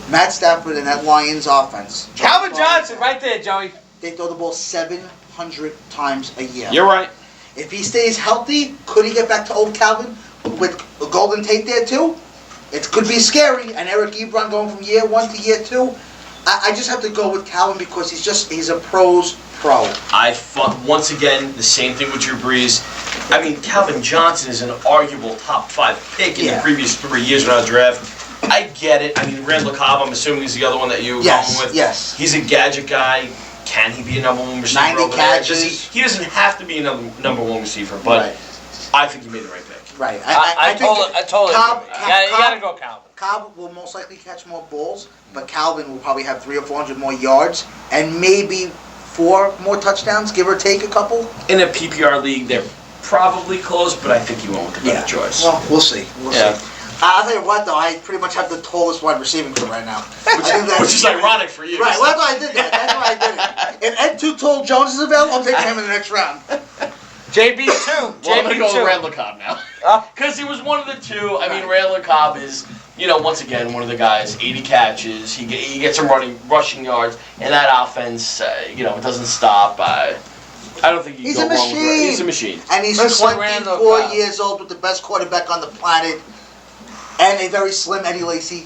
Matt Stafford and that Lions offense. Calvin Johnson, right there, Joey. They throw the ball 700 times a year. You're right. If he stays healthy, could he get back to old Calvin with Golden Tate there too? It could be scary. And Eric Ebron going from year 1 to year 2. I just have to go with Calvin because he's a pro's pro. I thought, once again, the same thing with Drew Brees. I mean, Calvin Johnson is an arguable top 5 pick in the previous 3 years without draft. I get it. I mean, Randall Cobb, I'm assuming he's the other one that you Yes, with. yes. He's a gadget guy. Can he be a number 1 receiver 90 over there? catches. He doesn't have to be a number 1 receiver, but Right. I think you made the right pick. Right. I told Cobb, you. You gotta go Calvin. Cobb will most likely catch more balls, but Calvin will probably have 300 or 400 more yards and maybe 4 more touchdowns, give or take a couple. In a PPR league, they're probably close, but I think you went with the better choice. Well, we'll see. We'll Yeah. see. I'll tell you what, though, I pretty much have the tallest wide receiving crew right now. Which is ironic for you. Right, well, that's why I did that. That's why I did it. If Ed Too Tall Jones is available, I'm taking him in the next round. JB 2. Well, I'm going to go with Randall Cobb now. Because he was one of the 2. I mean, Randall Cobb is, once again, one of the guys, 80 catches. He gets some rushing yards. And that offense, it doesn't stop. I don't think you He's go a wrong with machine. He's a machine. And he's Listen, Randall 24 Cobb. years old with the best quarterback on the planet. And a very slim Eddie Lacy.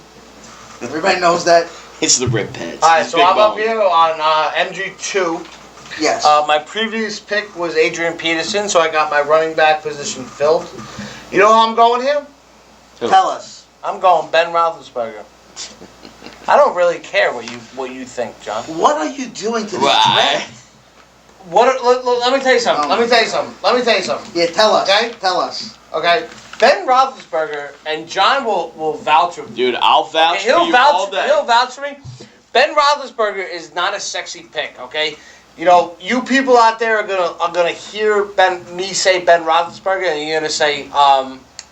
Everybody knows that. It's the rib pads. Alright, so I'm up here on MG2. Yes. My previous pick was Adrian Peterson, so I got my running back position filled. You know how I'm going here? Tell us. I'm going Ben Roethlisberger. I don't really care what you think, John. What are you doing to this Why? draft? Let me tell you something. Let me tell you something. Yeah, tell us. Okay? Tell us. Okay? Ben Roethlisberger, and John will vouch for me. Dude, I'll vouch Okay, for you all day. He'll vouch for me. Ben Roethlisberger is not a sexy pick, okay? You people out there are gonna hear me say Ben Roethlisberger, and you're gonna say,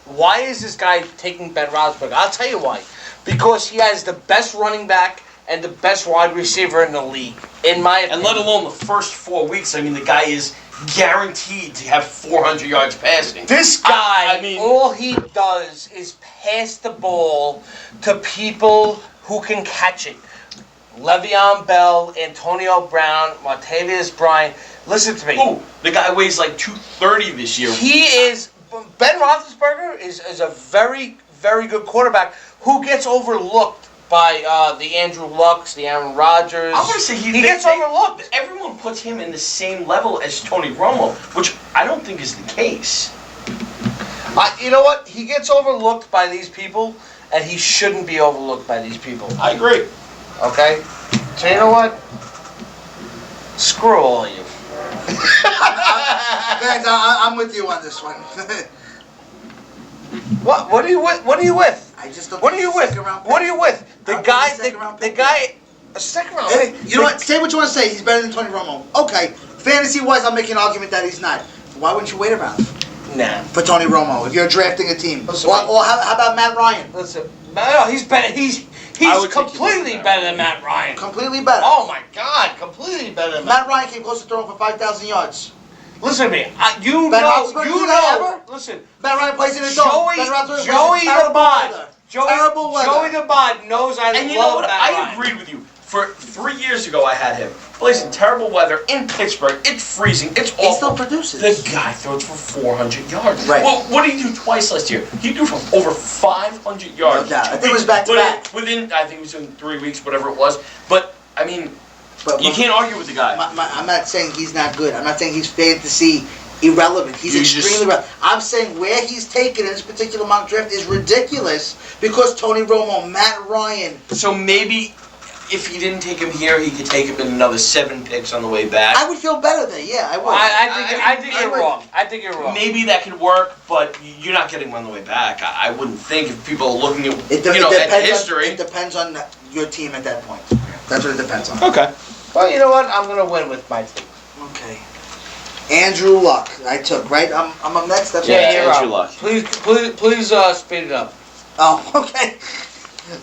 why is this guy taking Ben Roethlisberger? I'll tell you why. Because he has the best running back and the best wide receiver in the league, in my opinion. And let alone the first 4 weeks. I mean, the guy is guaranteed to have 400 yards passing. This guy, I mean, all he does is pass the ball to people who can catch it. Le'Veon Bell, Antonio Brown, Martavius Bryant. Listen to me. ooh, the guy weighs like 230 this year. Ben Roethlisberger is a very, very good quarterback who gets overlooked by the Andrew Lucks, the Aaron Rodgers. I want to say he gets overlooked. Everyone puts him in the same level as Tony Romo, which I don't think is the case. You know what? He gets overlooked by these people, and he shouldn't be overlooked by these people. I agree. Okay? So you know what? Screw all of you. Guys, I'm with you on this one. What are you with? What are you with? I just don't. What are you with? What are you with? The guy. A second round. Hey, you know what? Say what you want to say. He's better than Tony Romo. Okay. Fantasy-wise, I'll make an argument that he's not. Why wouldn't you wait around Nah. for Tony Romo if you're drafting a team? Listen, Or how about Matt Ryan? Listen, no, he's better. He's completely better than Matt Ryan. Completely better. Oh my God, completely better than Matt Ryan came close to throwing for 5,000 yards. Listen to me. You Ben know. Roethlisberger You do that know. ever? Listen. Matt Ryan plays in his own. Ben Roethlisberger Joey plays in the Bod. Terrible weather. Joey the Bod knows I And you know love what? Matt I Ryan. agreed with you. For 3 years ago, I had him. Plays in terrible weather in Pittsburgh. It's freezing. It's awful. He still produces. The guy throws for 400 yards. Right. Well, what did he do twice last year? He threw for over 500 yards. No doubt. I think it was back-to-back. Within, I think it was in 3 weeks, whatever it was. But, I mean, you can't argue with the guy. I'm not saying he's not good. I'm not saying he's fantasy irrelevant. He's extremely relevant. I'm saying where he's taken in this particular mock draft is ridiculous because Tony Romo, Matt Ryan. So maybe if he didn't take him here, he could take him in another 7 picks on the way back. I would feel better there. Yeah, I would. I think you're wrong. I think you're wrong. Maybe that could work, but you're not getting him on the way back. I wouldn't think if people are looking at at history. It depends on your team at that point. That's what it depends on. Okay. Well, you know what? I'm gonna win with my team. Okay. Andrew Luck, I took, right? I'm up next. That's Yeah, what you're Andrew up. Luck. Please speed it up. Oh, okay.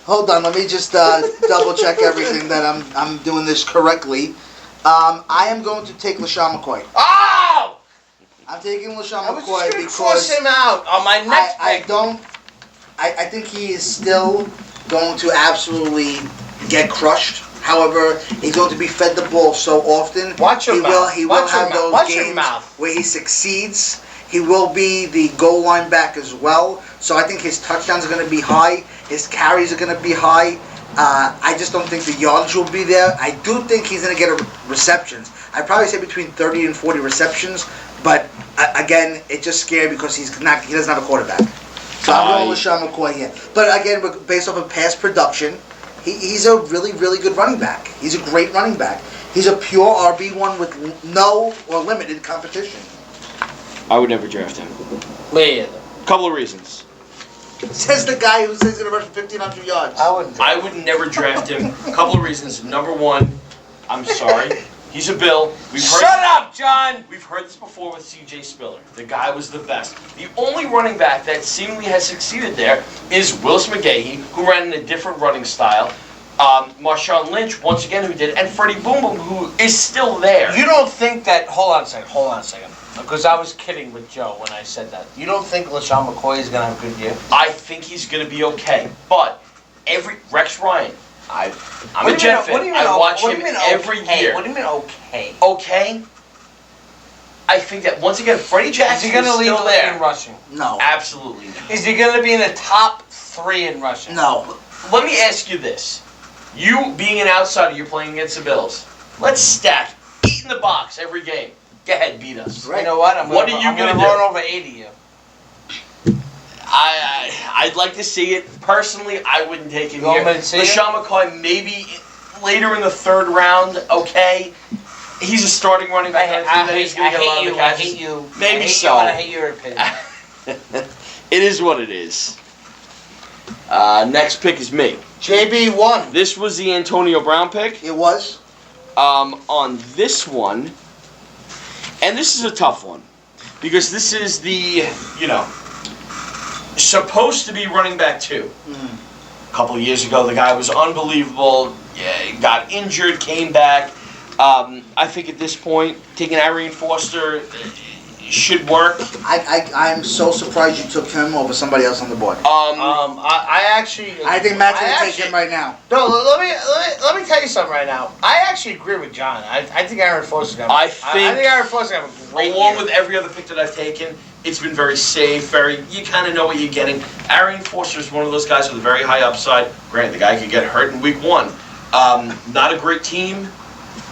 Hold on, let me just double check everything that I'm doing this correctly. I am going to take LaShawn McCoy. Oh! I'm taking LaShawn I was McCoy just gonna because cross him out on my next pick. I think he is still going to absolutely get crushed. However, he's going to be fed the ball so often. Watch your mouth. He will have those Watch your games mouth. where he succeeds. He will be the goal line back as well. So I think his touchdowns are going to be high. His carries are going to be high. I just don't think the yardage will be there. I do think he's going to get receptions. I'd probably say between 30 and 40 receptions. But again, it's just scary because he doesn't have a quarterback. So I'm going with LaShawn McCoy here. But again, based off of past production, he's a really, really good running back. He's a great running back. He's a pure RB1 with no or limited competition. I would never draft him. Me either. Couple of reasons. Says the guy who says he's going to rush for 1,500 yards. I would never draft him. Couple of reasons. Number one, I'm sorry. He's a Bill. Shut up, John! We've heard this before with C.J. Spiller. The guy was the best. The only running back that seemingly has succeeded there is Willis McGahee, who ran in a different running style. Marshawn Lynch, once again, who did, and Freddie Boom Boom, who is still there. You don't think that... Hold on a second. Because I was kidding with Joe when I said that. You don't think LaShawn McCoy is going to have a good year? I think he's going to be okay. But Rex Ryan, I'm a Jet fan. I watch him every year. What do you mean okay? Okay? I think that, once again, Freddie Jackson is he going to lead still there. in rushing? No. Absolutely not. Is he going to be in the top 3 in rushing? No. Let me ask you this. You, being an outsider, you're playing against the Bills. Let's stack. Eat in the box every game. Go ahead, beat us. Right. You know what? I'm going to run over 80 of you. I'd like to see it. Personally, I wouldn't take him You here. want me to see LaShawn McCoy, maybe later in the 3rd round, okay. He's a starting running back. I hate you. Maybe so. I hate your opinion. It is what it is. Next pick is me. JB won. This was the Antonio Brown pick. It was. On this one, and this is a tough one, because this is the, supposed to be running back 2. A couple of years ago, the guy was unbelievable. Yeah, got injured, came back. I think at this point, taking Arian Foster should work. I'm so surprised you took him over somebody else on the board. I think Matt's going to take him right now. No, let me tell you something right now. I actually agree with John. I think Aaron Foster's going to have a great along year. with every other pick that I've taken, It's been very safe, you kind of know what you're getting. Arian Foster is one of those guys with a very high upside. Granted, the guy could get hurt in week 1. Not a great team,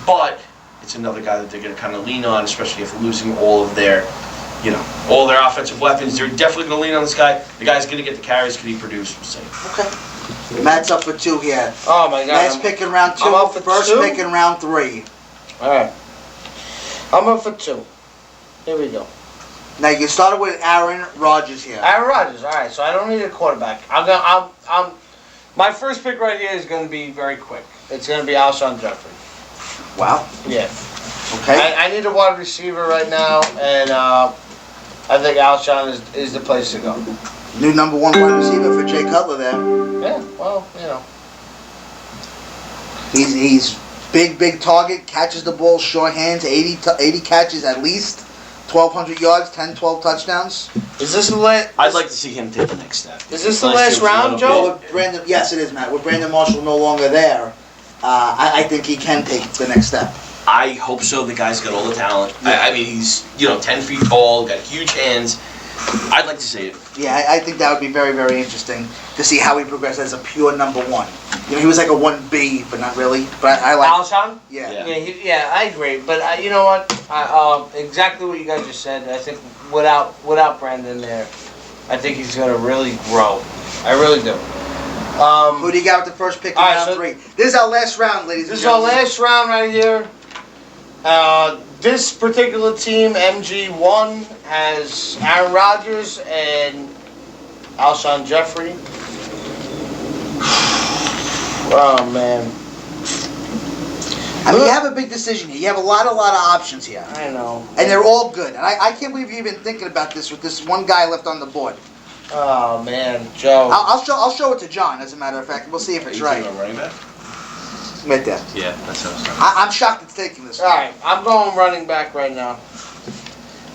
but it's another guy that they're going to kind of lean on, especially if losing all of their, all their offensive weapons. They're definitely going to lean on this guy. The guy's going to get the carries. Can he produce? We'll see. Okay. Matt's up for 2 here. Oh my God. Matt's picking round 2. I'm up for First 2? pick in round 3. All right. I'm up for 2. Here we go. Now you started with Aaron Rodgers here. Aaron Rodgers. All right. So I don't need a quarterback. My first pick right here is going to be very quick. It's going to be Alshon Jeffrey. Wow. Yeah. Okay. I need a wide receiver right now, and I think Alshon is the place to go. New number 1 wide receiver for Jay Cutler there. Yeah. Well, He's big target, catches the ball, short hands, 80 catches at least, 1,200 yards, 10, 12 touchdowns. Is this the last? I'd like to see him take the next step. Is this the last round, Joe? Well, with Brandon, yes, it is, Matt. With Brandon Marshall no longer there, I think he can take the next step. I hope so. The guy's got all the talent. I mean, he's 10 feet tall, got huge hands. I'd like to see it. Yeah, I think that would be very, very interesting to see how he progressed as a pure number 1. He was like a 1B, but not really. But I like Alshon? Yeah. Yeah, I agree. But you know what? Exactly what you guys just said. I think without Brandon there, I think he's going to really grow. I really do. Who do you got with the first pick in round 3? This is our last round, ladies and This is our gentlemen. last round right here. This particular team, MG1, has Aaron Rodgers and Alshon Jeffrey. Oh, man. I mean, you have a big decision here. You have a lot of options here. I know. And they're all good. And I can't believe you've been thinking about this with this one guy left on the board. Oh, man, Joe. I'll show it to John, as a matter of fact. We'll see if it's right. Running back? Right there. Yeah, that's what I was talking. I'm shocked it's taking this. All right, I'm going running back right now.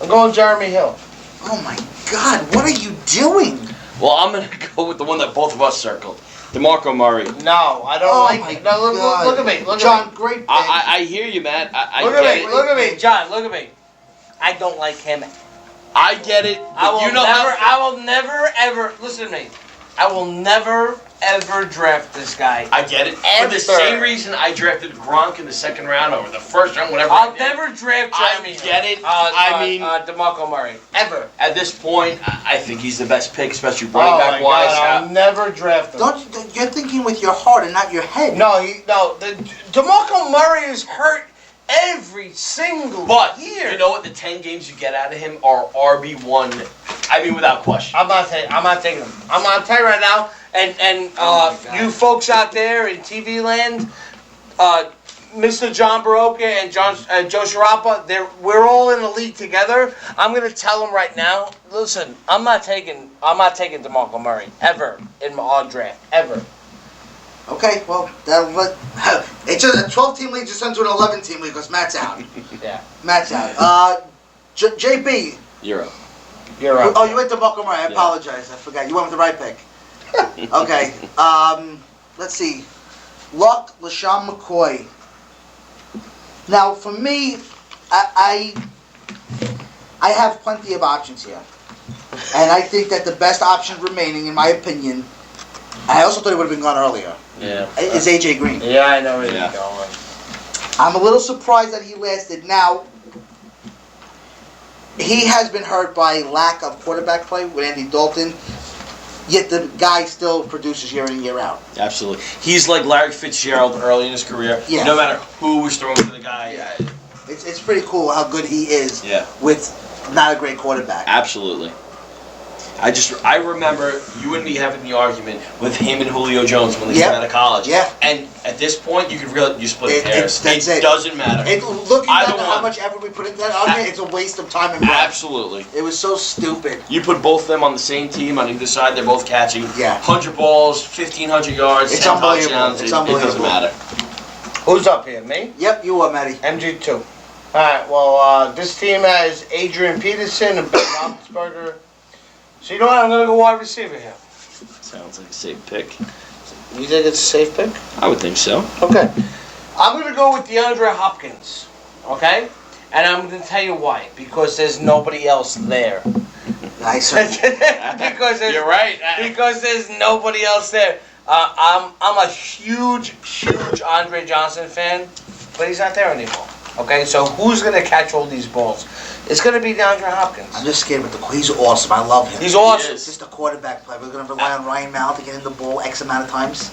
I'm going Jeremy Hill. Oh, my God. What are you doing? Well, I'm going to go with the one that both of us circled. DeMarco Murray. No, I don't like it. No, look at me. Look John, at me. great pick. I hear you, Matt. I Look get at me. it. Look at me. John, look at me. I don't like him. I get it. I But will never, ever, listen to me. I will never, ever draft this guy. I get it. For the same reason I drafted Gronk in the 2nd round or the 1st round, whatever. I'll never draft Jeremy I get it. DeMarco Murray. Ever. At this point, I think he's the best pick, especially running back wise. I'll never draft him. You're thinking with your heart and not your head. No, DeMarco Murray is hurt every single year. You know what? The 10 games you get out of him are RB1. I mean, without question. I'm not taking him. I'm gonna tell you right now, and you folks out there in TV land, Mr. John Borowka and Joe Chiarappa, we're all in the league together. I'm gonna tell them right now. Listen, I'm not taking DeMarco Murray ever in my draft ever. Okay, well, it's just a 12-team league just turned to an 11-team league because Matt's out. Yeah. Matt's out. JB. You're up. You're up. Oh, you went to Buckham Murray. I apologize. I forgot. You went with the right pick. Okay. Let's see. Luck, LaShawn McCoy. Now, for me, I have plenty of options here. And I think that the best option remaining, in my opinion, I also thought it would have been gone earlier. Yeah. Is AJ Green. Yeah, I know where you're going. I'm a little surprised that he lasted. Now, he has been hurt by lack of quarterback play with Andy Dalton, yet the guy still produces year in and year out. Absolutely. He's like Larry Fitzgerald early in his career. Yeah. No matter who was throwing to the guy. Yeah. It's pretty cool how good he is with not a great quarterback. Absolutely. I remember you and me having the argument with him and Julio Jones when they came out of college. Yeah. And at this point, you could really split hairs. It doesn't matter. Looking back at how much effort we put into that argument, it's a waste of time and breath. Absolutely. It was so stupid. You put both of them on the same team on either side, they're both catching 100 balls, 1,500 yards, it's 10 unbelievable. touchdowns. It's It doesn't matter. Who's up here? Me? Yep, you are, Matty. MG2. All right. Well, this team has Adrian Peterson and Ben Roethlisberger. So you know what? I'm going to go wide receiver here. Sounds like a safe pick. You think it's a safe pick? I would think so. Okay. I'm going to go with DeAndre Hopkins. Okay? And I'm going to tell you why. Because there's nobody else there. Nice. because there's, You're right. Because there's nobody else there. I'm a huge Andre Johnson fan, but he's not there anymore. Okay, so who's gonna catch all these balls? It's gonna be DeAndre Hopkins. I'm just scared with he's awesome. I love him. He's awesome. It's just a quarterback play. We're gonna rely on Ryan Mallett to get in the ball X amount of times.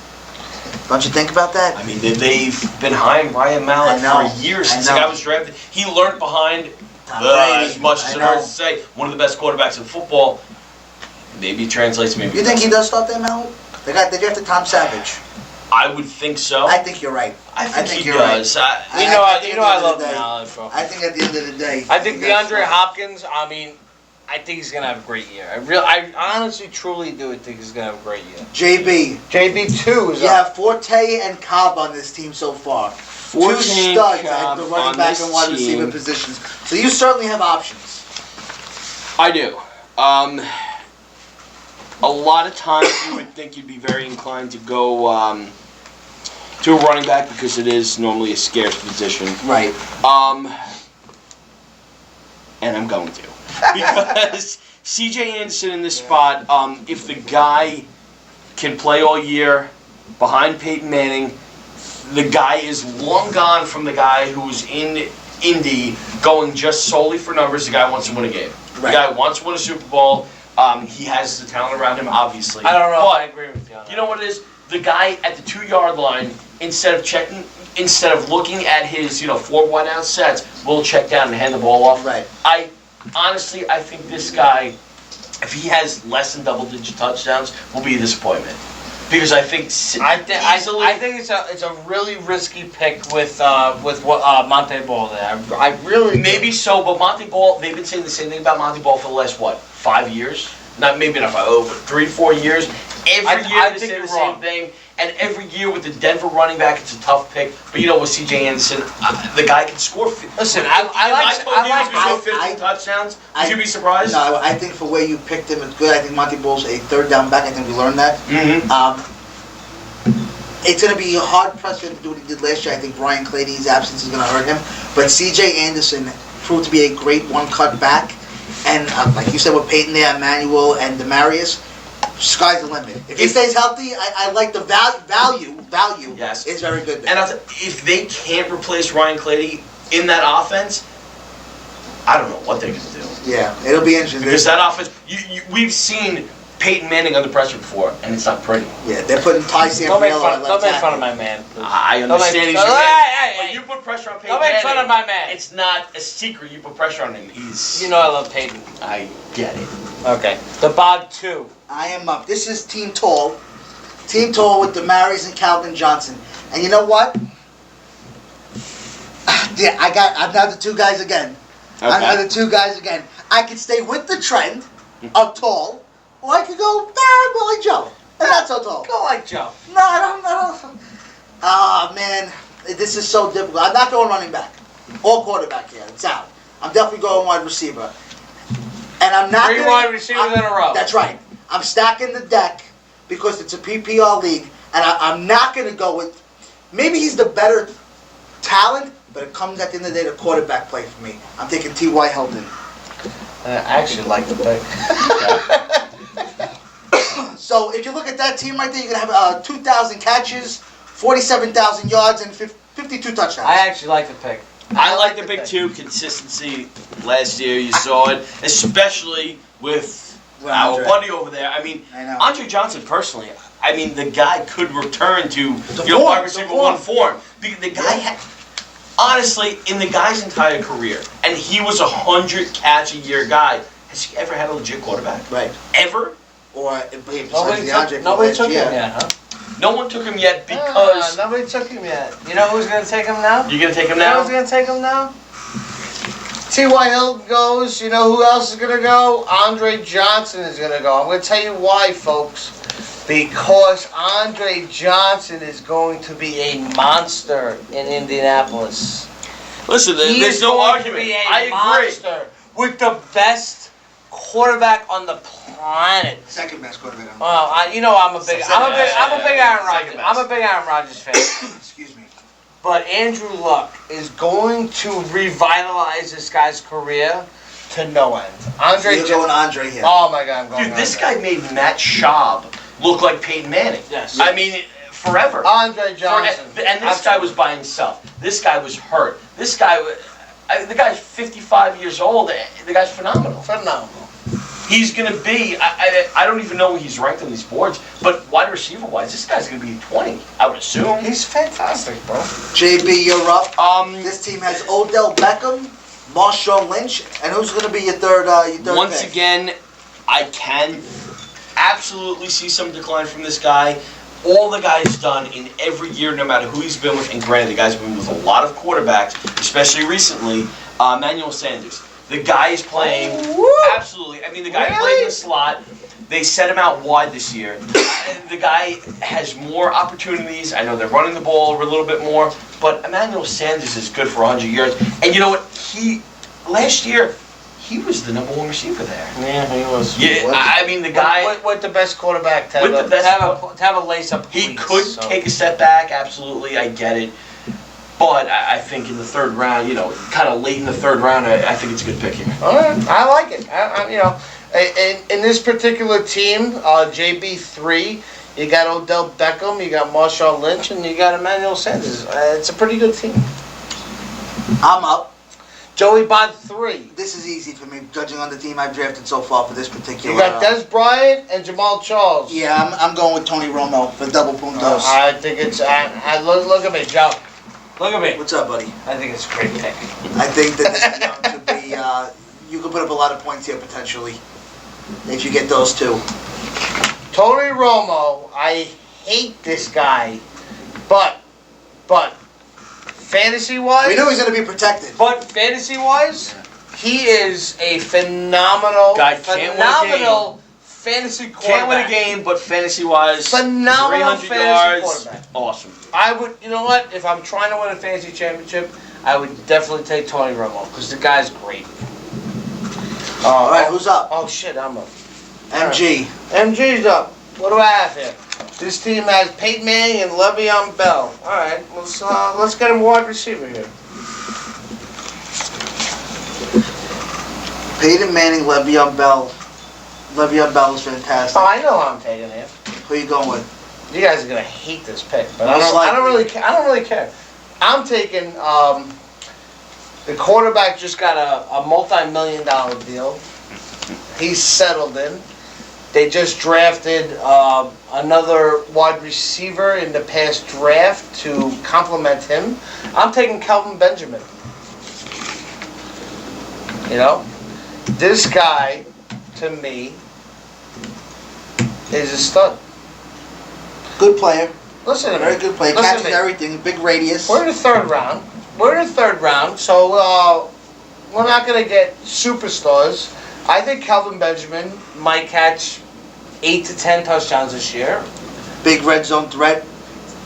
Don't you think about that? I mean, they've been high on Ryan Mallett for years since the guy was drafted. He learned behind, as much as it hurts to say, one of the best quarterbacks in football. Maybe it translates, maybe. You think he does start that, Mallett? They drafted Tom Savage. I would think so. I think you're right. I think he you're does. Right. I love Mallett, bro. I think at the end of the day, I think DeAndre Hopkins. I mean, I think he's gonna have a great year. I honestly, truly do think he's gonna have a great year. JB 2 is. You have Forte and Cobb on this team so far. Two studs at the running back and wide receiver positions. So you certainly have options. I do. A lot of times you would think you'd be very inclined to go to a running back because it is normally a scarce position. Right. And I'm going to. Because C.J. Anderson in this spot, if the guy can play all year behind Peyton Manning, the guy is long gone from the guy who was in Indy going just solely for numbers. The guy wants to win a game. Right. The guy wants to win a Super Bowl. He has the talent around him, obviously. I don't know. But I agree with you on that. you know what it is? The guy at the 2-yard line, instead of looking at his 4 wide-out sets, will check down and hand the ball off. Right. Honestly, I think this guy, if he has less than double-digit touchdowns, will be a disappointment. Because I think it's a really risky pick with Monte Ball there. I really maybe so, but Monte Ball, they've been saying the same thing about Monte Ball for the last 5 years? Not 5, 3, 4 years. Every year they say the same thing, and every year with the Denver running back, it's a tough pick. But with C.J. Anderson, the guy can score. Listen, I like 15 touchdowns. Would you be surprised? No, I think for where you picked him, it's good. I think Monty Ball's a third down back. I think we learned that. Mm-hmm. It's going to be hard pressed for him to do what he did last year. I think Brian Clady's absence is going to hurt him. But C.J. Anderson proved to be a great one-cut back. And like you said with Peyton there, Emmanuel, and Demarius, sky's the limit. If he stays healthy, I like the value. Yes. Is very good there. And if they can't replace Ryan Clady in that offense, I don't know what they're going to do. Yeah, it'll be interesting. Because that offense, we've seen Peyton Manning under pressure before, and it's not pretty. Yeah, they're putting Ty Sambrailo. Don't make fun of my man. I understand he's your man. But you put pressure on Peyton Manning. Don't make fun of my man. It's not a secret you put pressure on him. You know I love Peyton. I get it. Okay. The BOD 2. I am up. This is Team Tall. Team Tall with Demaris and Calvin Johnson. And you know what? Yeah, I'm now the two guys again. Okay. I'm now the two guys again. I could stay with the trend of tall, or I could go like Joe. And not so tall. Go like Joe. No, I don't. Ah, man. This is so difficult. I'm not going running back. Or quarterback here. It's out. I'm definitely going wide receiver. And I'm not 3 wide receivers in a row. That's right. I'm stacking the deck because it's a PPR league, and I'm not going to go with. Maybe he's the better talent, but it comes at the end of the day to quarterback play for me. I'm taking T.Y. Hilton. I actually like the pick. So if you look at that team right there, you're going to have 2,000 catches, 47,000 yards, and 52 touchdowns. I actually like the pick. I like the pick too. Consistency. Last year you saw it, especially with our buddy over there. I mean, Andre Johnson personally. I mean, the guy could return to wide receiver 1 form. The guy had, honestly, in the guy's entire career, and he was 100 catch a year guy. Has he ever had a legit quarterback? Right. Ever? Or nobody took him yet, huh? No one took him yet because... nobody took him yet. You know who's going to take him now? You're going to take him You know now? who's going to take him now? T.Y. Hilton goes. You know who else is going to go? Andre Johnson is going to go. I'm going to tell you why, folks. Because Andre Johnson is going to be a monster in Indianapolis. Listen, there's no argument. I agree. Monster with the best quarterback on the planet. Second best quarterback. Well, I'm a big Aaron Rodgers. I'm a big Aaron Rodgers fan. Excuse me. But Andrew Luck is going to revitalize this guy's career to no end. Andre. You're going Andre here. Oh my God, I'm going. Dude, this Andre. guy made Matt Schaub look like Peyton Manning. Yes. I mean, forever. Andre Johnson. And this guy was by himself. This guy was hurt. This guy, the guy's 55 years old. The guy's phenomenal. Phenomenal. He's going to be, I don't even know where he's ranked on these boards, but wide receiver wise, this guy's going to be 20, I would assume. He's fantastic, bro. JB, you're up. This This team has Odell Beckham, Marshawn Lynch, and who's going to be your third Once pick? again, I can absolutely see some decline from this guy. All the guy's done in every year, no matter who he's been with, and granted, the guy's been with a lot of quarterbacks, especially recently, Emmanuel Sanders. The guy is playing, absolutely, I mean, the guy played in the slot. They set him out wide this year. And the guy has more opportunities. I know they're running the ball a little bit more, but Emmanuel Sanders is good for 100 yards. And you know what? Last year, he was the number one receiver there. Yeah, he was. Yeah, I mean, the guy... With the best quarterback to With the best have a lace-up He cleats, could so. take a step back, absolutely, I get it. But I think in the third round, kind of late in the third round, I think it's a good pick here. All right, I like it. In this particular team, JB3, you got Odell Beckham, you got Marshawn Lynch, and you got Emmanuel Sanders. It's a pretty good team. I'm up. Joey Bod 3. This is easy for me, judging on the team I've drafted so far for this particular. You got Des Bryant and Jamal Charles. Yeah, I'm going with Tony Romo for double puntos. I think it's. Look at me, Joe. Look at me. What's up, buddy? I think it's a great pick. I think that this is going to be, you can put up a lot of points here potentially, if you get those two. Tony Romo, I hate this guy, but fantasy-wise... We knew he was going to be protected. But fantasy-wise, he is a phenomenal fantasy quarterback. Can't win a game, but fantasy-wise, Phenomenal 300 fantasy yards, quarterback. awesome. I would, you know what? If I'm trying to win a fantasy championship, I would definitely take Tony Romo because the guy's great. All right, who's up? Oh shit, I'm up. MG. MG's up. What do I have here? This team has Peyton Manning and Le'Veon Bell. All right, let's get a wide receiver here. Peyton Manning, Le'Veon Bell. Le'Veon Bell is fantastic. Oh, I know who I'm taking here. Who you going with? You guys are gonna hate this pick, but I Most don't likely. really care. I'm taking the quarterback. Just got a multi-million-dollar deal. He's settled in. They just drafted another wide receiver in the past draft to complement him. I'm taking Kelvin Benjamin. You know, this guy, to me, is a stud. Good player. Listen to me. Very good player. Listen to Catches me. everything. Big radius. We're in the third round. So we're not going to get superstars. I think Kelvin Benjamin might catch 8 to 10 touchdowns this year. Big red zone threat.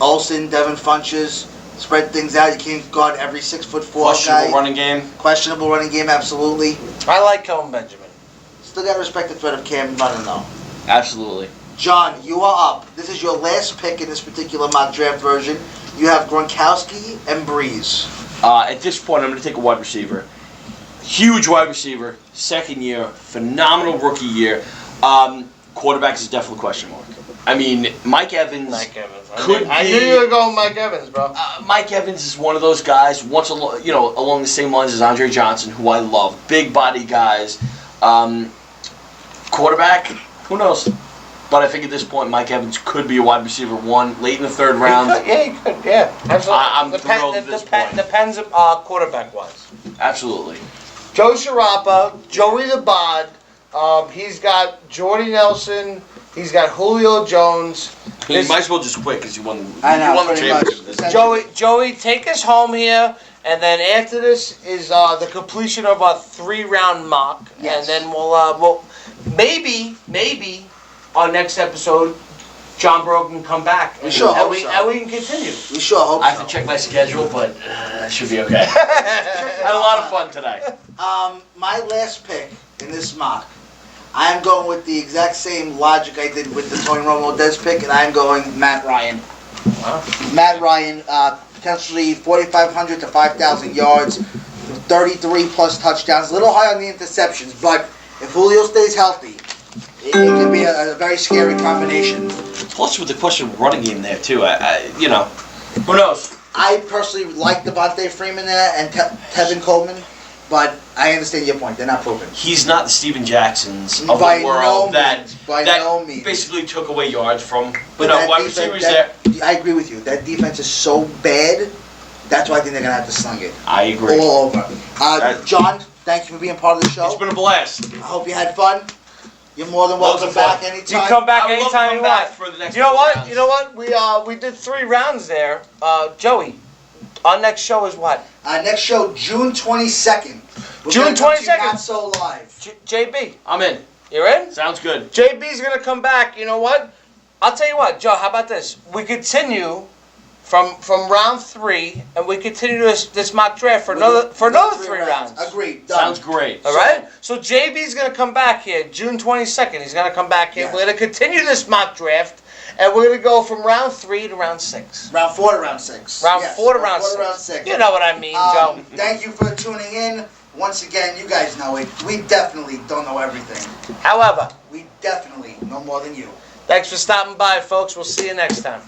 Olsen, Devin Funches. Spread things out. You can't guard every 6'4" Questionable guy. running game. Questionable running game, absolutely. I like Kelvin Benjamin. Still got to respect the threat of Cam running though. Absolutely. John, you are up. This is your last pick in this particular mock draft version. You have Gronkowski and Breeze. At this point, I'm going to take a wide receiver. Huge wide receiver. Second year. Phenomenal rookie year. Quarterback is definitely a question mark. I mean, Mike Evans. Could I knew be- you were going Mike Evans, bro. Mike Evans is one of those guys, along the same lines as Andre Johnson, who I love. Big body guys. Quarterback, who knows? But I think at this point, Mike Evans could be a wide receiver one late in the third round. He could. Yeah, absolutely. I'm thrilled at this point. Depends quarterback-wise. Absolutely. Joe Chiarappa, Joey the Bod. He's got Jordy Nelson. He's got Julio Jones. You might as well just quit because you won. I know, you won the pretty much. championship. Joey, take us home here, and then after this is the completion of our 3-round mock, Yes. and then we'll maybe our next episode, John Borow can come back. We sure hope so. And we can continue. We sure hope I have so. to check my schedule, but that should be okay. Had a lot of fun today. My last pick in this mock, I am going with the exact same logic I did with the Tony Romo Des pick, and I am going Matt Ryan. Wow. Matt Ryan, potentially 4,500 to 5,000 yards, 33 plus touchdowns. A little high on the interceptions, but if Julio stays healthy, it can be a very scary combination. Plus, with the question of running game there too, you know, who knows? I personally like Devontae Freeman there and Tevin Coleman, but I understand your point. They're not proven. He's not the Steven Jacksons of By the world no means. By that no means. basically took away yards from. But that no, wide defense- receivers there. I agree with you. That defense is so bad. That's why I think they're gonna have to sling it I agree. all over. John, thank you for being part of the show. It's been a blast. I hope you had fun. You're more than welcome Loads of fun. back anytime. You come back I would love to anytime come you back want. for the next You know couple what? rounds. You know what? We did 3 rounds there. Joey, our next show is what? Next show, June 22nd. We're June gonna come to you 22nd. Not so live. JB, I'm in. you're in? Sounds good. JB's gonna come back. You know what? I'll tell you what, Joe. How about this? We continue from round 3, and we continue this mock draft for another 3 rounds. Agreed. Done. Sounds great. All right. So JB's gonna come back here June 22nd. He's gonna come back here. Yes. We're gonna continue this mock draft, and we're gonna go from round 3 to round 6. Round 4 to round 6. Round Yes, 4 to round 6. round 6. You know what I mean, Joe. Thank you for tuning in. Once again, you guys know it. We definitely don't know everything. However, We definitely know more than you. thanks for stopping by, folks. We'll see you next time.